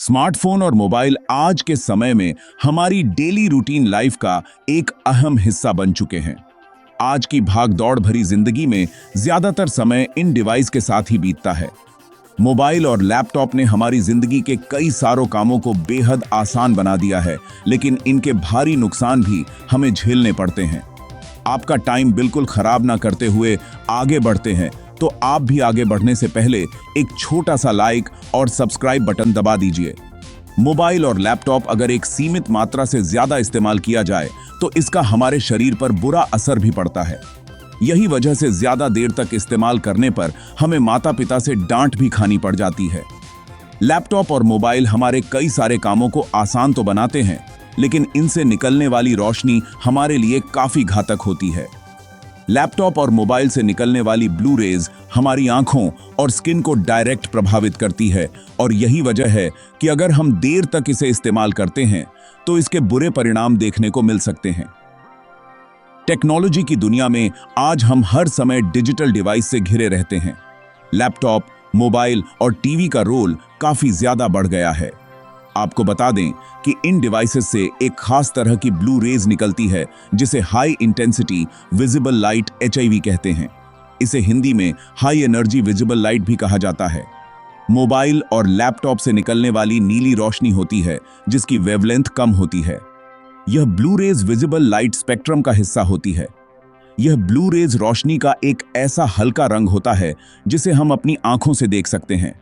Smartphone और mobile आज के समय में हमारी डेली रूटीन लाइफ का एक अहम हिस्सा बन चुके हैं। आज की भाग-दौड़ भरी जिंदगी में ज्यादातर समय इन डिवाइस के साथ ही बीतता है। मोबाइल और लैपटॉप ने हमारी जिंदगी के कई सारों कामों को बेहद आसान बना दिया है, लेकिन इनके भारी नुकसान भी हमें झेलने पड़ते हैं। आपका टाइम बिल्कुल खराब ना करते हुए आगे बढ़ते हैं, तो आप भी आगे बढ़ने से पहले एक छोटा सा लाइक और सब्सक्राइब बटन दबा दीजिए। मोबाइल और लैपटॉप अगर एक सीमित मात्रा से ज्यादा इस्तेमाल किया जाए तो इसका हमारे शरीर पर बुरा असर भी पड़ता है। यही वजह से ज्यादा देर तक इस्तेमाल करने पर हमें माता पिता से डांट भी खानी पड़ जाती है। लैपटॉप और मोबाइल हमारे कई सारे कामों को आसान तो बनाते हैं, लेकिन इनसे निकलने वाली रोशनी हमारे लिए काफी घातक होती है। लैपटॉप और मोबाइल से निकलने वाली ब्लू रेज हमारी आंखों और स्किन को डायरेक्ट प्रभावित करती है, और यही वजह है कि अगर हम देर तक इसे इस्तेमाल करते हैं तो इसके बुरे परिणाम देखने को मिल सकते हैं। टेक्नोलॉजी की दुनिया में आज हम हर समय डिजिटल डिवाइस से घिरे रहते हैं। लैपटॉप, मोबाइल और टीवी का रोल काफी ज्यादा बढ़ गया है। आपको बता दें कि इन डिवाइसेस से एक खास तरह की ब्लू रेज निकलती है, जिसे high intensity visible light HIV कहते हैं। इसे हिंदी में हाई एनर्जी विजिबल लाइट भी कहा जाता है। मोबाइल और लैपटॉप से निकलने वाली नीली रोशनी होती है, जिसकी वेवलेंथ कम होती है। यह blue rays visible light spectrum का हिस्सा होती है। यह ब्लू रेज रोशनी का एक ऐसा हल्का रंग होता है जिसे हम अपनी आंखों से देख सकते हैं।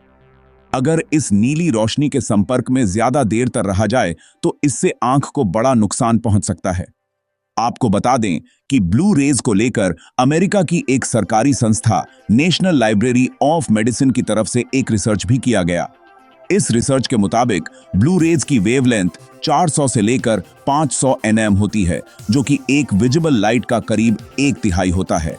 अगर इस नीली रोशनी के संपर्क में ज्यादा देर तक रहा जाए तो इससे आंख को बड़ा नुकसान पहुंच सकता है। आपको बता दें कि ब्लू रेज को लेकर अमेरिका की एक सरकारी संस्था नेशनल लाइब्रेरी ऑफ मेडिसिन की तरफ से एक रिसर्च भी किया गया। इस रिसर्च के मुताबिक ब्लू रेज की वेवलेंथ 400 से लेकर 500 nm होती है, जो कि एक विजिबल लाइट का करीब 1/3 होता है।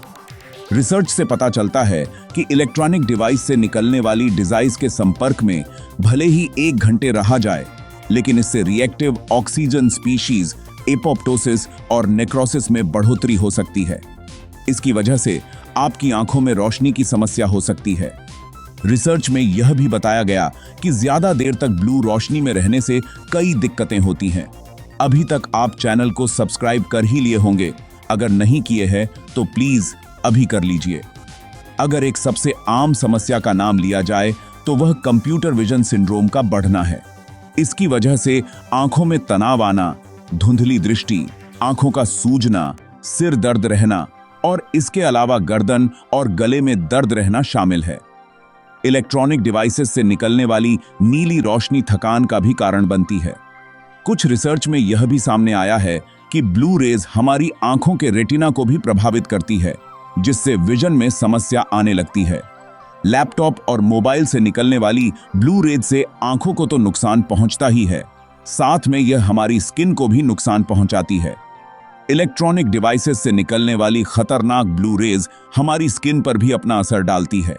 रिसर्च से पता चलता है कि इलेक्ट्रॉनिक डिवाइस से निकलने वाली डिवाइस के संपर्क में भले ही 1 घंटे रहा जाए, लेकिन इससे रिएक्टिव ऑक्सीजन स्पीशीज, एपोप्टोसिस और नेक्रोसिस में बढ़ोतरी हो सकती है। इसकी वजह से आपकी आंखों में रोशनी की समस्या हो सकती है। रिसर्च में यह भी बताया गया कि ज्यादा देर तक ब्लू रोशनी में रहने से कई दिक्कतें होती हैं। अभी तक आप चैनल को सब्सक्राइब कर ही लिए होंगे। अगर नहीं किए हैं तो प्लीज अभी कर लीजिए। अगर एक सबसे आम समस्या का नाम लिया जाए तो वह कंप्यूटर विजन सिंड्रोम का बढ़ना है। इसकी वजह से आंखों में तनाव आना, धुंधली दृष्टि, आंखों का सूजना, सिर दर्द रहना और इसके अलावा गर्दन और गले में दर्द रहना शामिल है। इलेक्ट्रॉनिक डिवाइसेस से निकलने वाली नीली रोशनी थकान का भी कारण बनती है। कुछ रिसर्च में यह भी सामने आया है कि ब्लू रेज हमारी आंखों के रेटिना को भी प्रभावित करती है, जिससे विजन में समस्या आने लगती है। लैपटॉप और मोबाइल से निकलने वाली ब्लू रेज से आंखों को तो नुकसान पहुंचता ही है, साथ में यह हमारी स्किन को भी नुकसान पहुंचाती है। इलेक्ट्रॉनिक डिवाइसेस से निकलने वाली खतरनाक ब्लू रेज हमारी स्किन पर भी अपना असर डालती है।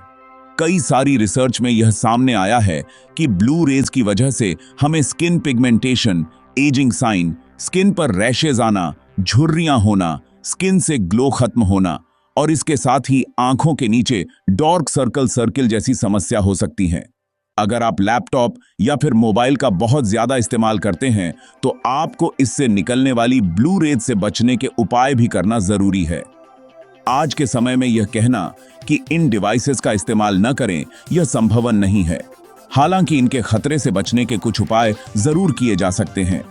कई सारी रिसर्च में यह सामने आया है कि ब्लू रेज की वजह से हमें skin pigmentation, ageing sign, skin पर रैशेज आना, झुर्रियां होना, स्किन से ग्लो खत्म होना और इसके साथ ही आंखों के नीचे डार्क सर्कल जैसी समस्या हो सकती है। अगर आप लैपटॉप या फिर मोबाइल का बहुत ज्यादा इस्तेमाल करते हैं तो आपको इससे निकलने वाली ब्लू रेज से बचने के उपाय भी करना जरूरी है। आज के समय में यह कहना कि इन डिवाइसेस का इस्तेमाल न करें, यह संभव नहीं है। हालांकि इनके खतरे से बचने के कुछ उपाय जरूर किए जा सकते हैं।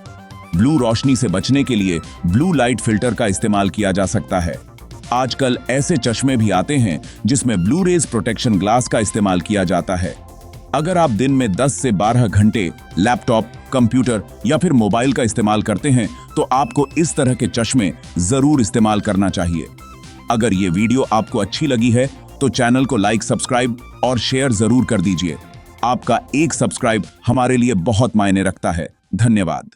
ब्लू रोशनी से बचने के लिए ब्लू लाइट फिल्टर का इस्तेमाल किया जा सकता है। आजकल ऐसे चश्मे भी आते हैं जिसमें ब्लू रेज प्रोटेक्शन ग्लास का इस्तेमाल किया जाता है। अगर आप दिन में 10 से 12 घंटे लैपटॉप, कंप्यूटर या फिर मोबाइल का इस्तेमाल करते हैं तो आपको इस तरह के चश्मे जरूर इस्तेमाल करना चाहिए। अगर ये वीडियो आपको अच्छी लगी है तो चैनल को लाइक, सब्सक्राइब और शेयर जरूर कर दीजिए। आपका एक सब्सक्राइब हमारे लिए बहुत मायने रखता है। धन्यवाद।